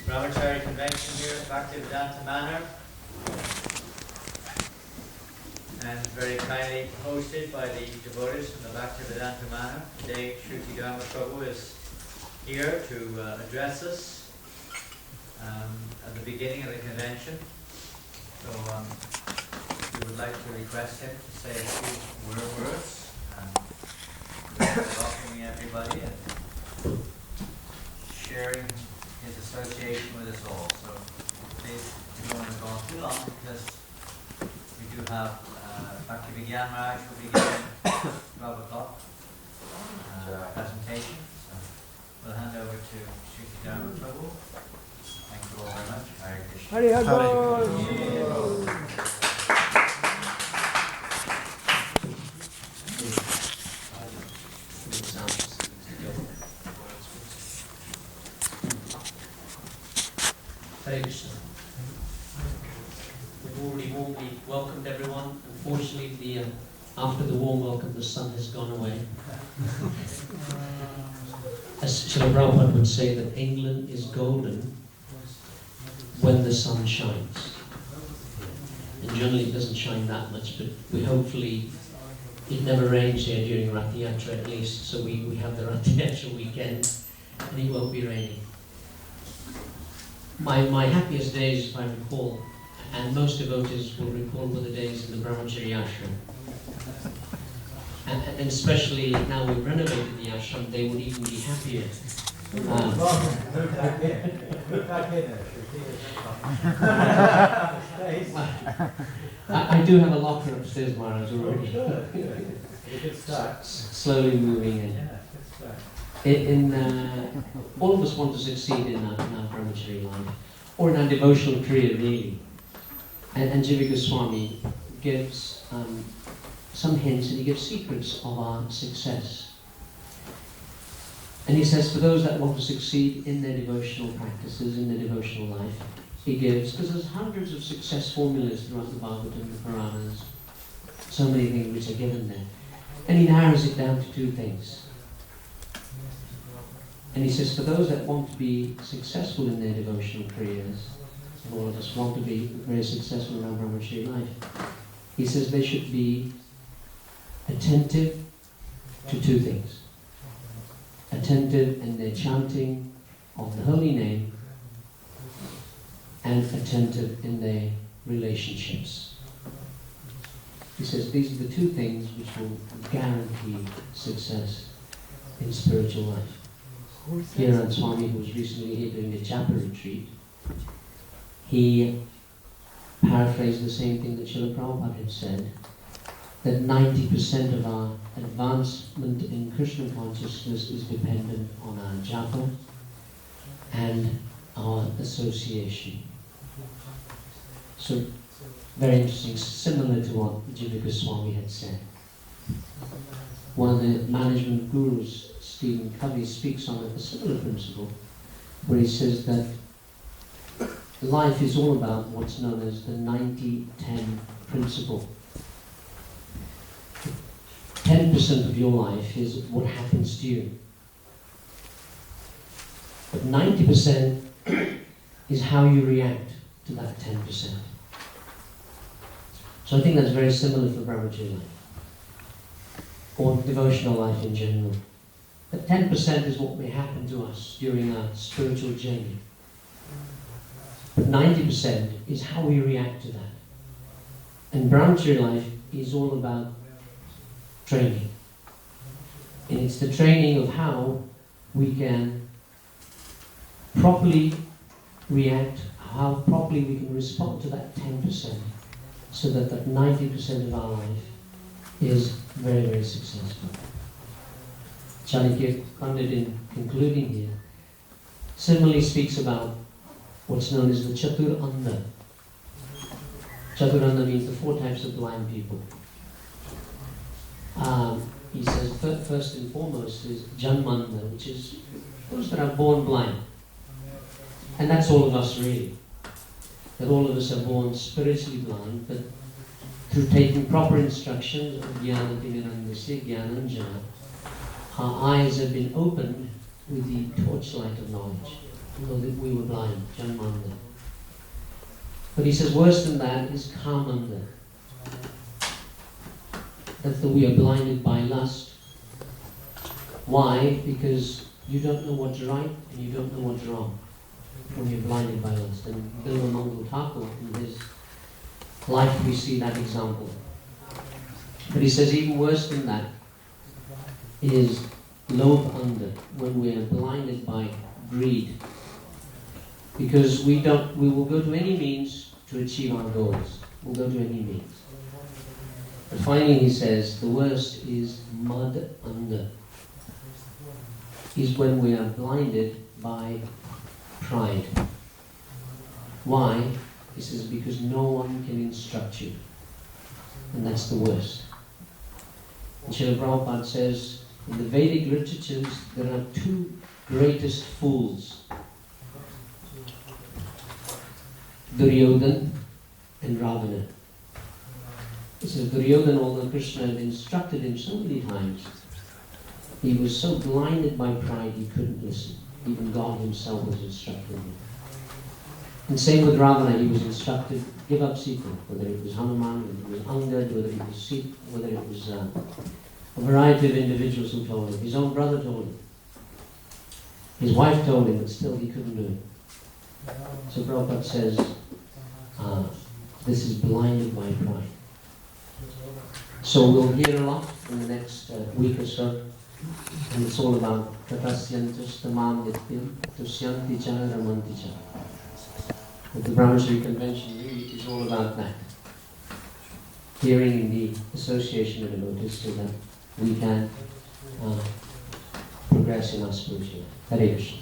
Brahmachari convention here at Bhaktivedanta Manor, and very kindly hosted by the devotees from the Bhaktivedanta Manor. Today, Shruti Dharma Prabhu is here to address us at the beginning of the convention. So we would like to request him to say a few words, welcoming everybody and sharing his association with us all. So please, we don't want to go on too long because we do have Bhakti Vigyan Raj will begin at 12 o'clock presentation. So we'll hand over to Shruti Dharma Prabhu. Thank you all very much. Hare Krishna. Hare Krishna. Hare Krishna. We've already warmly welcomed everyone. Unfortunately, after the warm welcome, the sun has gone away. As Srila Prabhupada would say, that England is golden when the sun shines. And generally it doesn't shine that much, but we hopefully, it never rains here during Rath Yatra at least, so we have the Rath Yatra weekend, and it won't be raining. My happiest days, if I recall, and most devotees will recall, were the days in the Brahmachari ashram. And especially now we've renovated the ashram, they would even be happier. I do have a locker upstairs, Maharaj, already. Slowly moving in. All of us want to succeed in our brahmachari life, or in our devotional career, really. And Jiva Goswami gives some hints, and he gives secrets of our success. And he says, for those that want to succeed in their devotional practices, in their devotional life, he gives, because there's hundreds of success formulas throughout the Bhagavatam and the Puranas, so many things which are given there. And he narrows it down to two things. And he says, for those that want to be successful in their devotional careers, and all of us want to be very successful in our brahmachari life, he says they should be attentive to two things. Attentive in their chanting of the holy name, and attentive in their relationships. He says these are the two things which will guarantee success in spiritual life. Kiran Swami, who was recently here doing a japa retreat, he paraphrased the same thing that Srila Prabhupada had said, that 90% of our advancement in Krishna consciousness is dependent on our japa and our association. So, very interesting, similar to what Jiva Goswami had said. One of the management gurus, Stephen Covey, speaks on a similar principle, where he says that life is all about what's known as the 90-10 principle. 10% of your life is what happens to you. But 90% is how you react to that 10%. So I think that's very similar for brahmachari life, or devotional life in general. But 10% is what may happen to us during our spiritual journey. But 90% is how we react to that. And brahmachari life is all about training. And it's the training of how we can properly react, how properly we can respond to that 10%, so that that 90% of our life is very, very successful. Charikya Pandit, in concluding here, similarly speaks about what's known as the Chatur Anda. Chatur Anda means the four types of blind people. He says first and foremost is Janmanda, which is those that are born blind. And that's all of us really. That all of us are born spiritually blind, but through taking proper instructions of Jnana Timirandasya, Jnananjana, our eyes have been opened with the torchlight of knowledge, though that we were blind, Janmanda. But he says worse than that is Kamanda. That we are blinded by lust. Why? Because you don't know what's right and you don't know what's wrong when you're blinded by lust. And Bilwa Mangal Thakur, in his life, we see that example. But he says even worse than that is Lobh Anda, when we are blinded by greed. Because we will go to any means to achieve our goals. We'll go to any means. But finally he says the worst is Mad Anda, is when we are blinded by pride. Why? He says because no one can instruct you. And that's the worst. And Srila Prabhupada says, in the Vedic literatures, there are two greatest fools. Duryodhana and Ravana. He says Duryodhana, although Krishna had instructed him so many times, he was so blinded by pride he couldn't listen. Even God himself was instructing him. And same with Ravana, he was instructed, give up Sita, whether it was Hanuman, whether it was Angad, whether it was Sita, whether it was a variety of individuals who told him. His own brother told him. His wife told him, but still he couldn't do it. So Prabhupada says, this is blinded by pride. So we'll hear a lot in the next week or so. And it's all about Tatasyantus Tamam Nityam Tusyanti Cha Ramanti Cha. But the Brahmachari Convention really is all about that. Hearing in the association of devotees so that we can progress in our spiritual life. Hare Krishna.